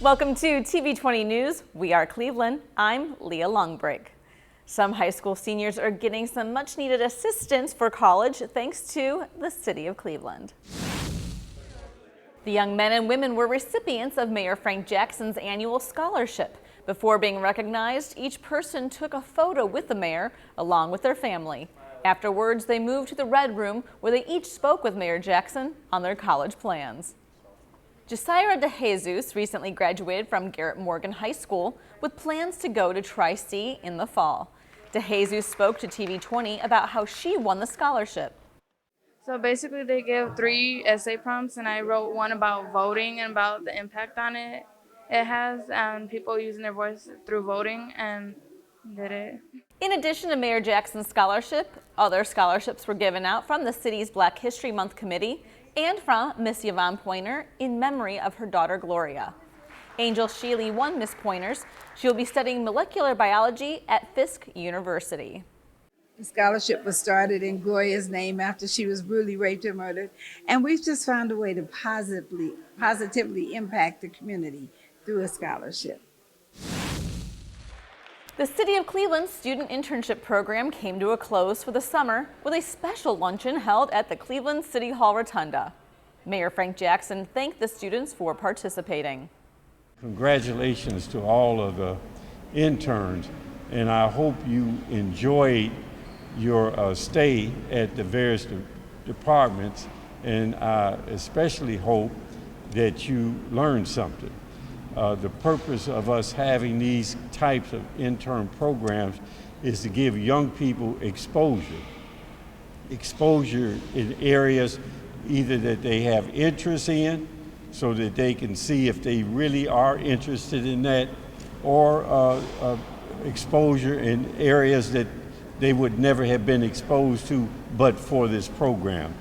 Welcome to TV20 News. We are Cleveland. I'm Leah Longbrig. Some high school seniors are getting some much needed assistance for college thanks to the City of Cleveland. The young men and women were recipients of Mayor Frank Jackson's annual scholarship. Before being recognized, each person took a photo with the mayor along with their family. Afterwards, they moved to the Red Room where they each spoke with Mayor Jackson on their college plans. Jasaira DeJesus recently graduated from Garrett Morgan High School with plans to go to Tri-C in the fall. DeJesus spoke to TV20 about how she won the scholarship. So basically they give 3 essay prompts, and I wrote one about voting and about the impact on it has and people using their voice through voting, and did it. In addition to Mayor Jackson's scholarship, other scholarships were given out from the city's Black History Month committee and from Miss Yvonne Pointer in memory of her daughter Gloria. Angel Sheely won Miss Pointer's. She will be studying molecular biology at Fisk University. The scholarship was started in Gloria's name after she was brutally raped and murdered, and we've just found a way to positively impact the community through a scholarship. The City of Cleveland's student internship program came to a close for the summer with a special luncheon held at the Cleveland City Hall Rotunda. Mayor Frank Jackson thanked the students for participating. Congratulations to all of the interns, and I hope you enjoyed your stay at the various departments, and I especially hope that you learned something. The purpose of us having these types of intern programs is to give young people exposure in areas either that they have interest in, so that they can see if they really are interested in that, or exposure in areas that they would never have been exposed to but for this program.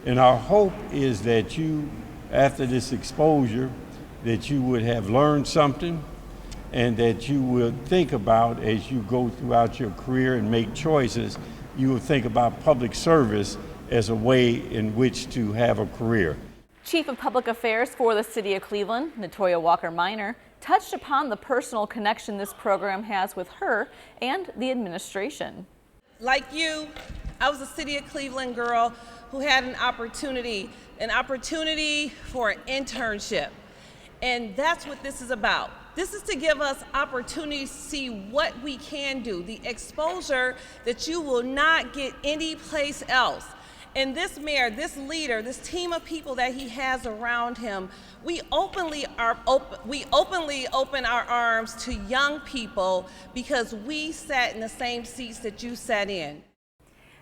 And our hope is that you, after this exposure, that you would have learned something, and that you will think about, as you go throughout your career and make choices, you will think about public service as a way in which to have a career. Chief of Public Affairs for the City of Cleveland, Natoya Walker-Minor, touched upon the personal connection this program has with her and the administration. Like you, I was a City of Cleveland girl who had an opportunity for an internship. And that's what this is about. This is to give us opportunities to see what we can do, the exposure that you will not get anyplace else. And this mayor, this leader, this team of people that he has around him, we openly open our arms to young people because we sat in the same seats that you sat in.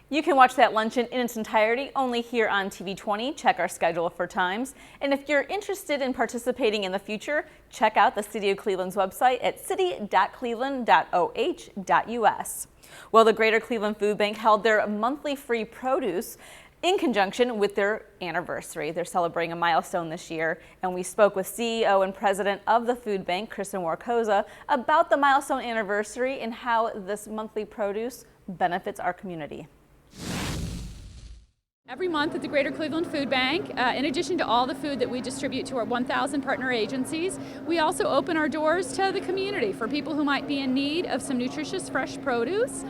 You can watch that luncheon in its entirety only here on TV20. Check our schedule for times. And if you're interested in participating in the future, check out the City of Cleveland's website at city.cleveland.oh.us. Well, the Greater Cleveland Food Bank held their monthly free produce in conjunction with their anniversary. They're celebrating a milestone this year, and we spoke with CEO and president of the food bank, Kristen Warkoza, about the milestone anniversary and how this monthly produce benefits our community. Every month at the Greater Cleveland Food Bank, in addition to all the food that we distribute to our 1,000 partner agencies, we also open our doors to the community for people who might be in need of some nutritious fresh produce.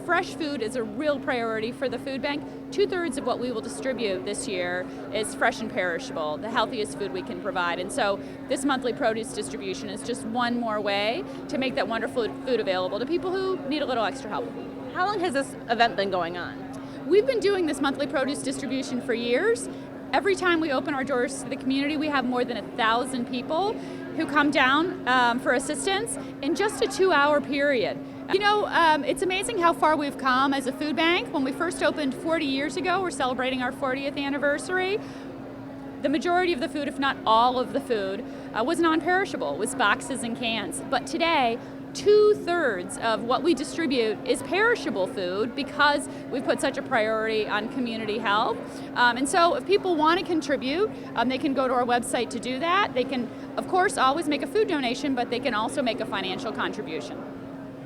Fresh food is a real priority for the food bank. 2/3 of what we will distribute this year is fresh and perishable, the healthiest food we can provide. And so this monthly produce distribution is just one more way to make that wonderful food available to people who need a little extra help. How long has this event been going on? We've been doing this monthly produce distribution for years. Every time we open our doors to the community, we have more than 1,000 people who come down for assistance in just a 2-hour period. You know, it's amazing how far we've come as a food bank. When we first opened 40 years ago, we're celebrating our 40th anniversary. The majority of the food, if not all of the food, was non-perishable, was boxes and cans. But today, 2/3 of what we distribute is perishable food because we've put such a priority on community health. And so if people want to contribute, they can go to our website to do that. They can, of course, always make a food donation, but they can also make a financial contribution.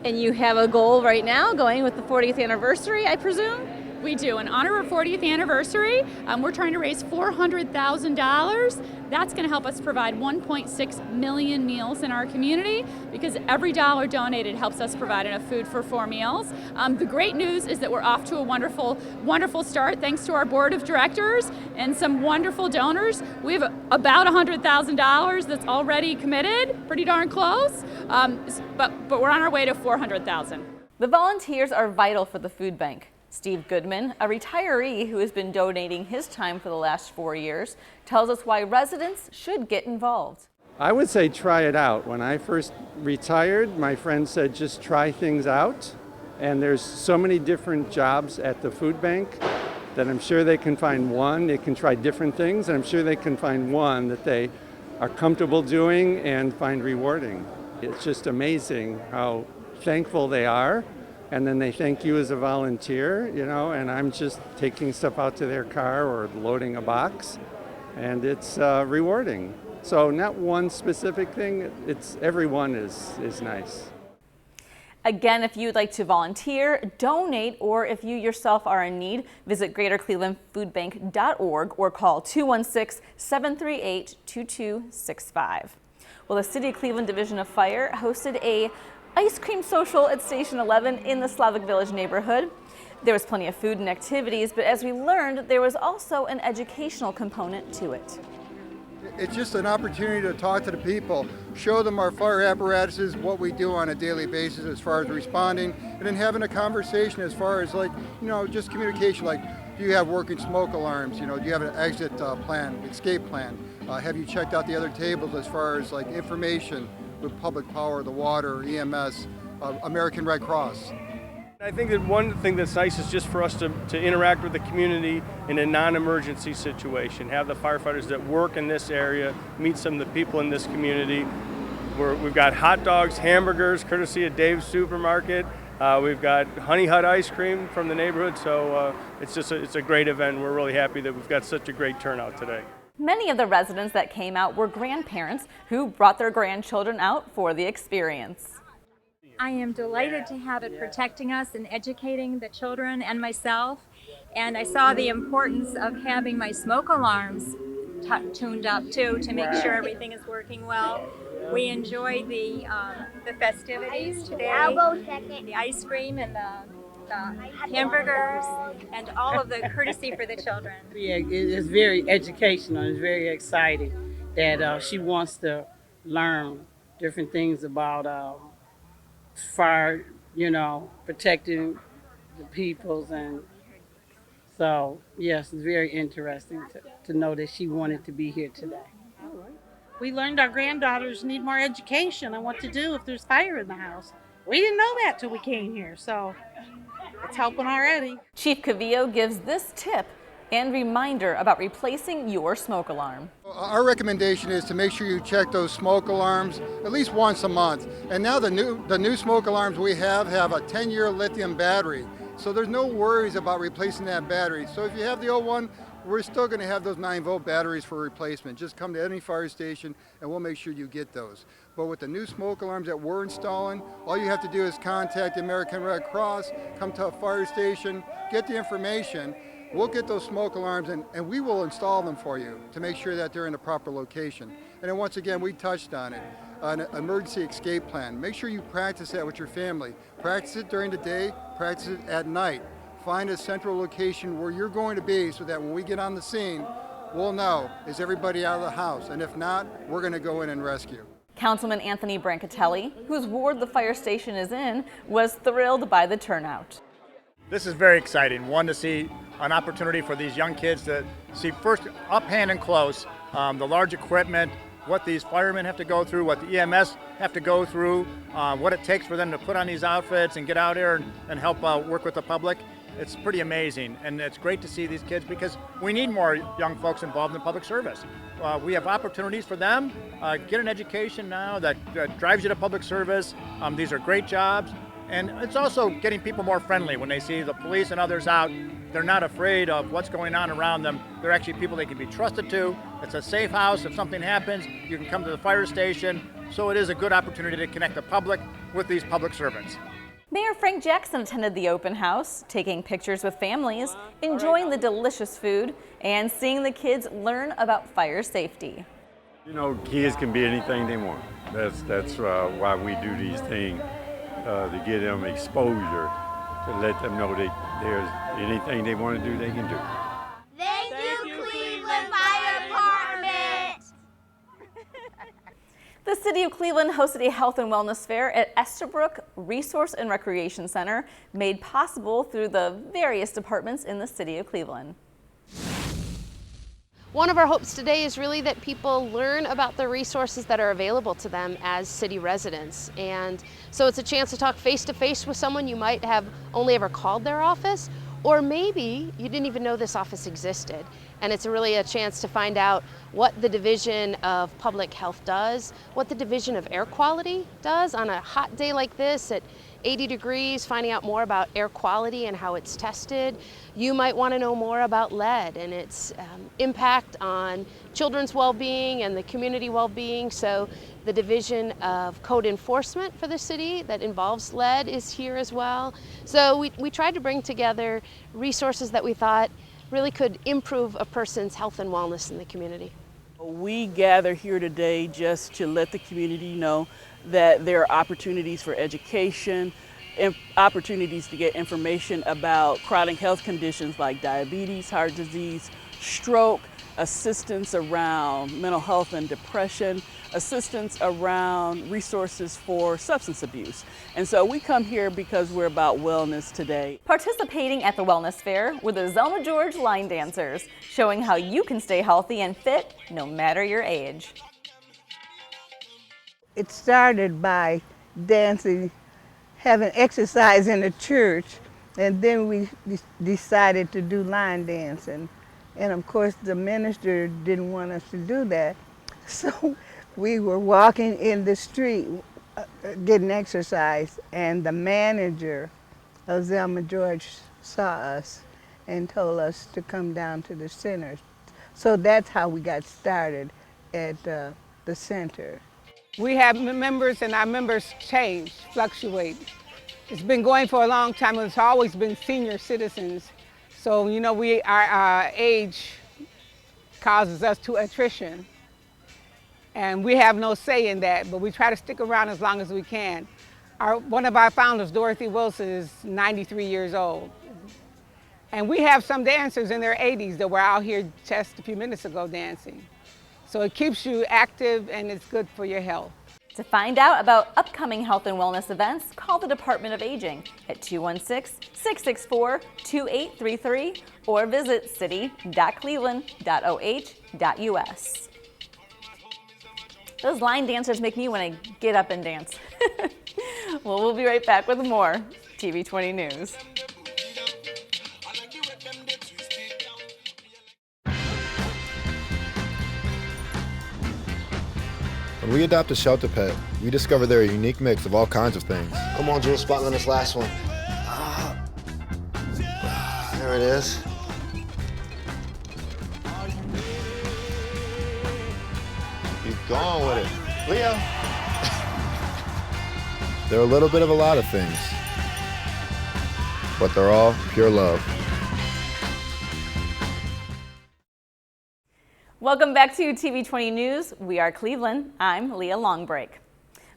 And you have a goal right now going with the 40th anniversary, I presume? We do. In honor of our 40th anniversary, we're trying to raise $400,000. That's going to help us provide 1.6 million meals in our community, because every dollar donated helps us provide enough food for 4 meals. The great news is that we're off to a wonderful, wonderful start thanks to our board of directors and some wonderful donors. We have about $100,000 that's already committed, pretty darn close, but we're on our way to $400,000. The volunteers are vital for the food bank. Steve Goodman, a retiree who has been donating his time for the last 4 years, tells us why residents should get involved. I would say try it out. When I first retired, my friend said just try things out. And there's so many different jobs at the food bank that I'm sure they can find one. They can try different things, and I'm sure they can find one that they are comfortable doing and find rewarding. It's just amazing how thankful they are. And then they thank you as a volunteer, you know, and I'm just taking stuff out to their car or loading a box, and it's rewarding. So not one specific thing, it's everyone is nice. Again, if you'd like to volunteer, donate, or if you yourself are in need, visit greaterclevelandfoodbank.org or call 216-738-2265. Well, the City of Cleveland Division of Fire hosted a ice cream social at Station 11 in the Slavic Village neighborhood. There was plenty of food and activities, but as we learned, there was also an educational component to it. It's just an opportunity to talk to the people, show them our fire apparatuses, what we do on a daily basis as far as responding, and then having a conversation as far as, like, you know, just communication, like, do you have working smoke alarms? You know, do you have an exit plan, escape plan? Have you checked out the other tables as far as, like, information with public power, the water, EMS, American Red Cross? I think that one thing that's nice is just for us to interact with the community in a non-emergency situation, have the firefighters that work in this area meet some of the people in this community. We've got hot dogs, hamburgers, courtesy of Dave's Supermarket. We've got Honey Hut ice cream from the neighborhood, so it's a great event. We're really happy that we've got such a great turnout today. Many of the residents that came out were grandparents who brought their grandchildren out for the experience. I am delighted to have it protecting us and educating the children and myself. And I saw the importance of having my smoke alarms tuned up too, to make sure everything is working well. We enjoyed the festivities today, the ice cream and the hamburgers and all of the courtesy for the children. Yeah, it's very educational. It's very exciting that she wants to learn different things about fire, you know, protecting the peoples. And so, yes, it's very interesting to know that she wanted to be here today. We learned our granddaughters need more education on what to do if there's fire in the house. We didn't know that till we came here, so it's helping already. Chief Cavillo gives this tip and reminder about replacing your smoke alarm. Our recommendation is to make sure you check those smoke alarms at least once a month. And now the new smoke alarms we have a 10-year lithium battery. So there's no worries about replacing that battery. So if you have the old one, we're still going to have those 9-volt batteries for replacement. Just come to any fire station and we'll make sure you get those. But with the new smoke alarms that we're installing, all you have to do is contact the American Red Cross, come to a fire station, get the information. We'll get those smoke alarms and we will install them for you to make sure that they're in the proper location. And then once again, we touched on it, an emergency escape plan. Make sure you practice that with your family. Practice it during the day, practice it at night. Find a central location where you're going to be so that when we get on the scene, we'll know, is everybody out of the house? And if not, we're going to go in and rescue. Councilman Anthony Brancatelli, whose ward the fire station is in, was thrilled by the turnout. This is very exciting. One, to see an opportunity for these young kids to see first up hand and close the large equipment, what these firemen have to go through, what the EMS have to go through, what it takes for them to put on these outfits and get out there and help work with the public. It's pretty amazing, and it's great to see these kids because we need more young folks involved in public service. We have opportunities for them. Get an education now that drives you to public service. These are great jobs, and it's also getting people more friendly when they see the police and others out. They're not afraid of what's going on around them. They're actually people they can be trusted to. It's a safe house. If something happens, you can come to the fire station. So it is a good opportunity to connect the public with these public servants. Mayor Frank Jackson attended the open house, taking pictures with families, enjoying the delicious food, and seeing the kids learn about fire safety. You know, kids can be anything they want. That's why we do these things, to give them exposure, to let them know that there's anything they want to do, they can do. Thank you, Cleveland Fire Department! The City of Cleveland hosted a health and wellness fair at Estabrook Resource and Recreation Center, made possible through the various departments in the City of Cleveland. One of our hopes today is really that people learn about the resources that are available to them as city residents. And so it's a chance to talk face to face with someone you might have only ever called their office, or maybe you didn't even know this office existed. And it's really a chance to find out what the Division of Public Health does, what the Division of Air Quality does on a hot day like this at 80 degrees, finding out more about air quality and how it's tested. You might want to know more about lead and its impact on children's well-being and the community well-being. So the Division of Code Enforcement for the city that involves lead is here as well. So we tried to bring together resources that we thought really could improve a person's health and wellness in the community. We gather here today just to let the community know that there are opportunities for education, opportunities to get information about chronic health conditions like diabetes, heart disease, stroke, assistance around mental health and depression, assistance around resources for substance abuse. And so we come here because we're about wellness today. Participating at the Wellness Fair were the Zelma George line dancers, showing how you can stay healthy and fit no matter your age. It started by dancing, having exercise in the church, and then we decided to do line dancing. And of course the minister didn't want us to do that. So we were walking in the street getting exercise, and the manager of Zelma George saw us and told us to come down to the center. So that's how we got started at the center. We have members, and our members change, fluctuate. It's been going for a long time, and it's always been senior citizens. So, you know, our age causes us to attrition. And we have no say in that, but we try to stick around as long as we can. One of our founders, Dorothy Wilson, is 93 years old. And we have some dancers in their 80s that were out here just a few minutes ago dancing. So it keeps you active and it's good for your health. To find out about upcoming health and wellness events, call the Department of Aging at 216-664-2833 or visit city.cleveland.oh.us. Those line dancers make me want to get up and dance. Well, we'll be right back with more TV20 News. When we adopt a shelter pet, we discover they're a unique mix of all kinds of things. Come on, Joe, spotlight on this last one. There it is. Keep going with it. Leo! They're a little bit of a lot of things, but they're all pure love. Welcome back to TV20 News. We are Cleveland. I'm Leah Longbreak.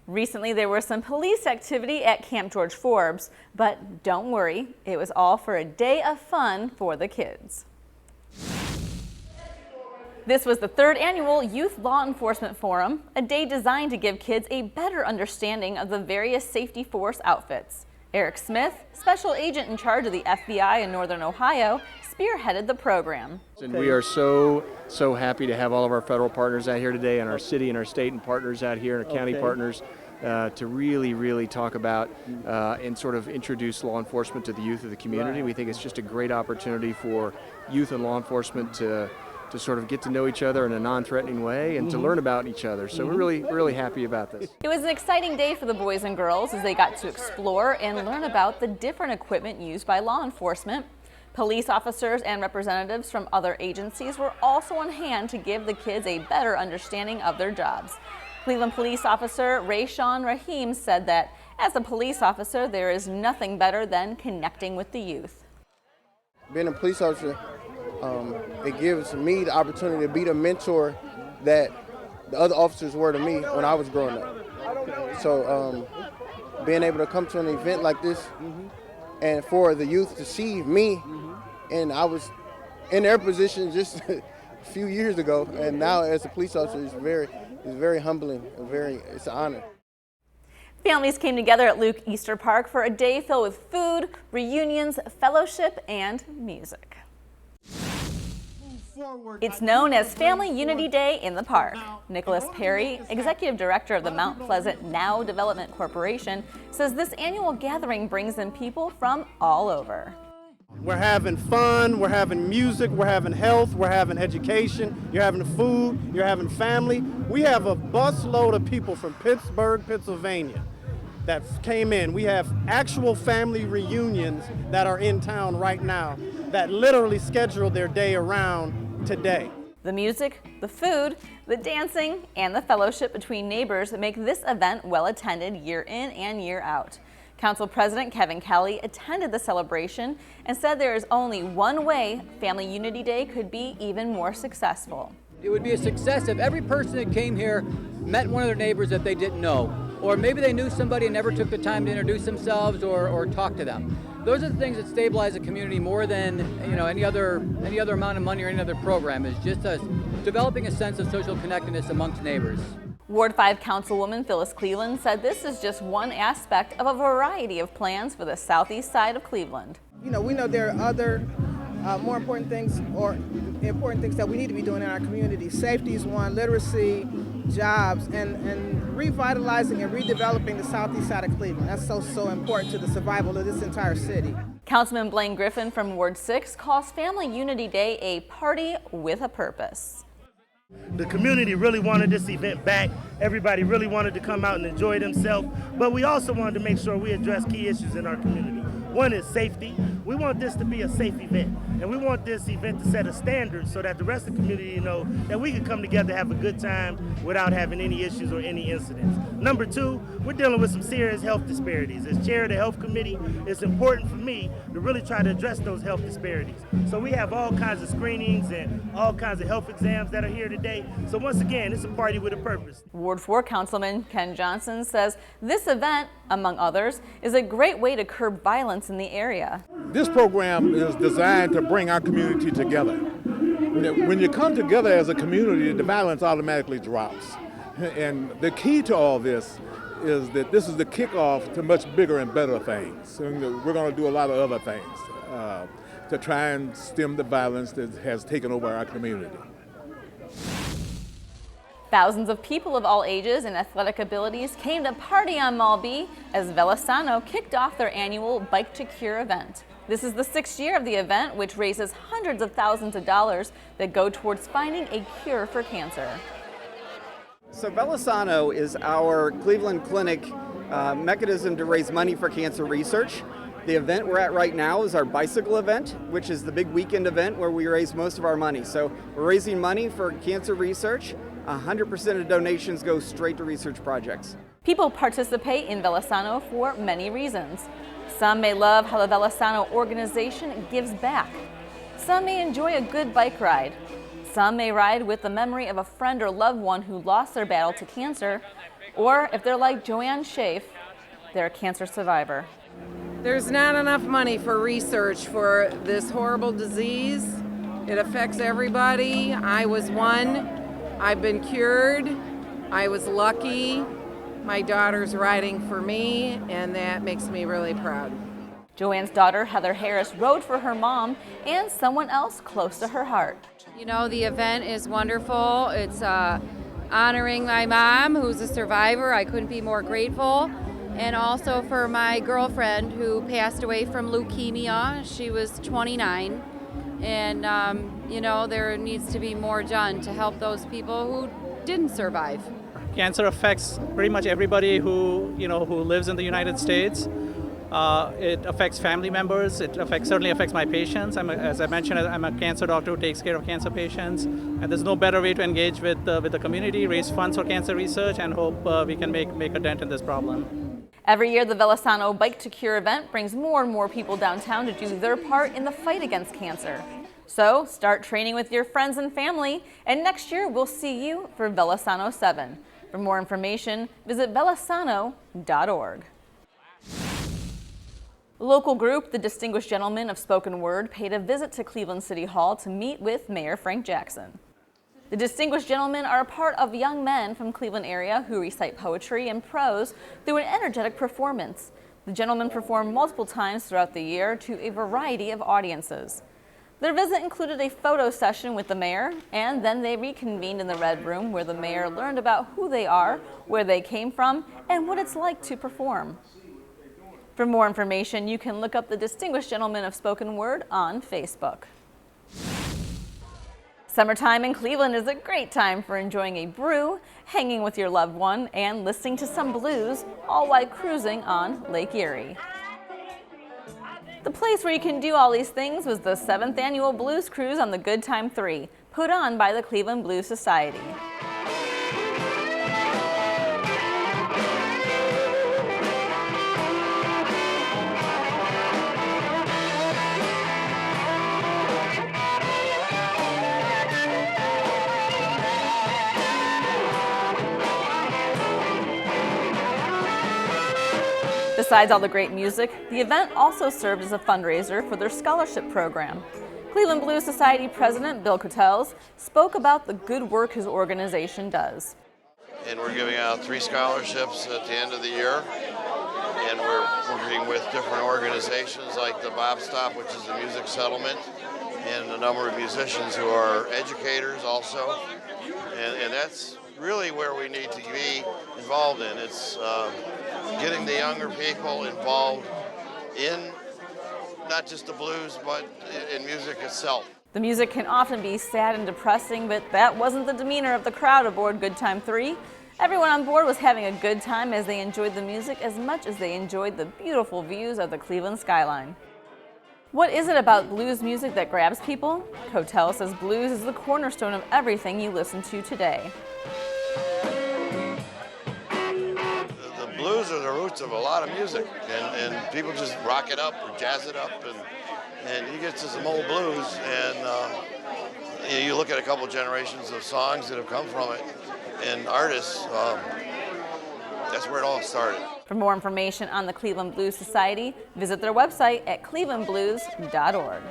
Recently, there was some police activity at Camp George Forbes, but don't worry, it was all for a day of fun for the kids. This was the third annual Youth Law Enforcement Forum, a day designed to give kids a better understanding of the various safety force outfits. Eric Smith, special agent in charge of the FBI in Northern Ohio, spearheaded the program. And we are so happy to have all of our federal partners out here today, and our city and our state and partners out here, and our county partners, to really talk about and sort of introduce law enforcement to the youth of the community. We think it's just a great opportunity for youth and law enforcement to sort of get to know each other in a non-threatening way and to learn about each other. So we're really happy about this. It was an exciting day for the boys and girls as they got to explore and learn about the different equipment used by law enforcement. Police officers and representatives from other agencies were also on hand to give the kids a better understanding of their jobs. Cleveland Police Officer Rayshawn Rahim said that As a police officer, there is nothing better than connecting with the youth. Being a police officer, it gives me the opportunity to be the mentor that the other officers were to me when I was growing up. So being able to come to an event like this and for the youth to see me, and I was in their position just a few years ago, and now as a police officer, it's very humbling and it's an honor. Families came together at Luke Easter Park for a day filled with food, reunions, fellowship, and music. It's known as Family Unity Day in the park. Nicholas Perry, Executive Director of the Mount Pleasant Now Development Corporation, says this annual gathering brings in people from all over. We're having fun, we're having music, we're having health, we're having education, you're having food, you're having family. We have a busload of people from Pittsburgh, Pennsylvania that came in. We have actual family reunions that are in town right now that literally scheduled their day around today. The music, the food, the dancing, and the fellowship between neighbors make this event well attended year in and year out. Council President Kevin Kelly attended the celebration and said there is only one way Family Unity Day could be even more successful. It would be a success if every person that came here met one of their neighbors that they didn't know, or maybe they knew somebody and never took the time to introduce themselves or talk to them. Those are the things that stabilize a community more than any other amount of money or any other program. Is just us developing a sense of social connectedness amongst neighbors. Ward 5 Councilwoman Phyllis Cleveland said this is just one aspect of a variety of plans for the southeast side of Cleveland. We know there are other more important things that we need to be doing in our community. Safety is one, literacy, jobs, and revitalizing and redeveloping the southeast side of Cleveland. That's so important to the survival of this entire city. Councilman Blaine Griffin from Ward 6 calls Family Unity Day a party with a purpose. The community really wanted this event back. Everybody really wanted to come out and enjoy themselves, but we also wanted to make sure we address key issues in our community. One is safety. We want this to be a safe event, and we want this event to set a standard so that the rest of the community know that we can come together, have a good time without having any issues or any incidents. Number two, we're dealing with some serious health disparities. As chair of the health committee, it's important for me to really try to address those health disparities. So we have all kinds of screenings and all kinds of health exams that are here today. So once again, it's a party with a purpose. Ward 4 Councilman Ken Johnson says this event, among others, is a great way to curb violence in the area. This program is designed to bring our community together. When you come together as a community, the violence automatically drops. And the key to all this is that this is the kickoff to much bigger and better things. And we're going to do a lot of other things to try and stem the violence that has taken over our community. Thousands of people of all ages and athletic abilities came to party on Mall B as Velasano kicked off their annual Bike to Cure event. This is the 6th year of the event, which raises hundreds of thousands of dollars that go towards finding a cure for cancer. So Velasano is our Cleveland Clinic mechanism to raise money for cancer research. The event we're at right now is our bicycle event, which is the big weekend event where we raise most of our money. So we're raising money for cancer research. 100% of donations go straight to research projects. People participate in Velasano for many reasons. Some may love how the Velasano organization gives back. Some may enjoy a good bike ride. Some may ride with the memory of a friend or loved one who lost their battle to cancer. Or if they're like Joanne Schaaf, they're a cancer survivor. There's not enough money for research for this horrible disease. It affects everybody. I was one. I've been cured. I was lucky. My daughter's riding for me, and that makes me really proud. Joanne's daughter, Heather Harris, rode for her mom and someone else close to her heart. You know, the event is wonderful. It's honoring my mom, who's a survivor. I couldn't be more grateful. And also for my girlfriend who passed away from leukemia. She was 29. And, you know, there needs to be more done to help those people who didn't survive. Cancer affects pretty much everybody who lives in the United States. It affects family members. It certainly affects my patients. As I mentioned, I'm a cancer doctor who takes care of cancer patients. And there's no better way to engage with the community, raise funds for cancer research, and hope we can make a dent in this problem. Every year, the Velasano Bike to Cure event brings more and more people downtown to do their part in the fight against cancer. So start training with your friends and family, and next year we'll see you for Velasano 7. For more information, visit velasano.org. Local group, the Distinguished Gentlemen of Spoken Word, paid a visit to Cleveland City Hall to meet with Mayor Frank Jackson. The Distinguished Gentlemen are a part of young men from Cleveland area who recite poetry and prose through an energetic performance. The gentlemen perform multiple times throughout the year to a variety of audiences. Their visit included a photo session with the mayor, and then they reconvened in the Red Room where the mayor learned about who they are, where they came from, and what it's like to perform. For more information, you can look up the Distinguished Gentlemen of Spoken Word on Facebook. Summertime in Cleveland is a great time for enjoying a brew, hanging with your loved one, and listening to some blues, all while cruising on Lake Erie. The place where you can do all these things was the 7th Annual Blues Cruise on the Good Time 3, put on by the Cleveland Blues Society. Besides all the great music, the event also served as a fundraiser for their scholarship program. Cleveland Blues Society President Bill Cottels spoke about the good work his organization does. And we're giving out 3 scholarships at the end of the year. And we're working with different organizations like the Bob Stop, which is a music settlement, and a number of musicians who are educators also. And that's really where we need to be involved in. It's getting the younger people involved in not just the blues, but in music itself. The music can often be sad and depressing, but that wasn't the demeanor of the crowd aboard Good Time 3. Everyone on board was having a good time as they enjoyed the music as much as they enjoyed the beautiful views of the Cleveland skyline. What is it about blues music that grabs people? Cottell says blues is the cornerstone of everything you listen to today. The blues are the roots of a lot of music, and people just rock it up or jazz it up, and you get to some old blues, and you look at a couple generations of songs that have come from it, and artists, that's where it all started. For more information on the Cleveland Blues Society, visit their website at clevelandblues.org.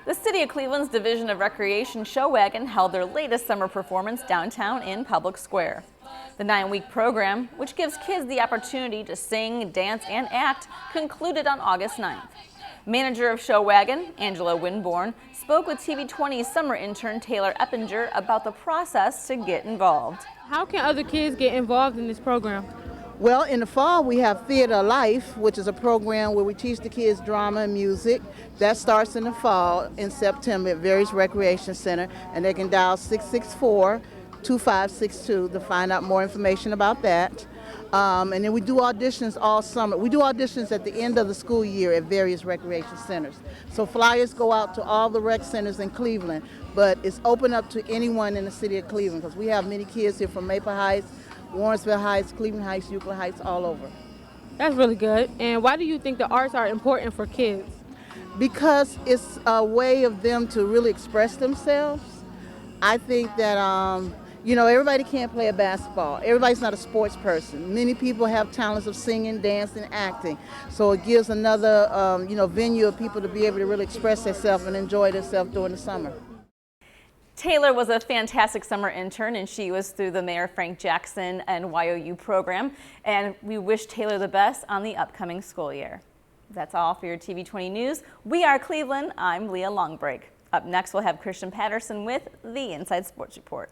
The City of Cleveland's Division of Recreation Show Wagon held their latest summer performance downtown in Public Square. The 9-week program, which gives kids the opportunity to sing, dance, and act, concluded on August 9th. Manager of Show Wagon, Angela Winborn, spoke with TV20 summer intern Taylor Eppinger about the process to get involved. How can other kids get involved in this program? Well, in the fall, we have Theater Life, which is a program where we teach the kids drama and music. That starts in the fall, in September, at various recreation center, and they can dial 664-2562 to find out more information about that. And then we do auditions all summer. We do auditions at the end of the school year at various recreation centers. So flyers go out to all the rec centers in Cleveland, but it's open up to anyone in the city of Cleveland because we have many kids here from Maple Heights, Warrensville Heights, Cleveland Heights, Euclid Heights, all over. That's really good. And why do you think the arts are important for kids? Because it's a way of them to really express themselves. I think that, everybody can't play a basketball. Everybody's not a sports person. Many people have talents of singing, dancing, acting. So it gives another, venue of people to be able to really express themselves and enjoy themselves during the summer. Taylor was a fantastic summer intern, and she was through the Mayor Frank Jackson and YOU program. And we wish Taylor the best on the upcoming school year. That's all for your TV20 News. We are Cleveland. I'm Leah Longbreak. Up next, we'll have Christian Patterson with the Inside Sports Report.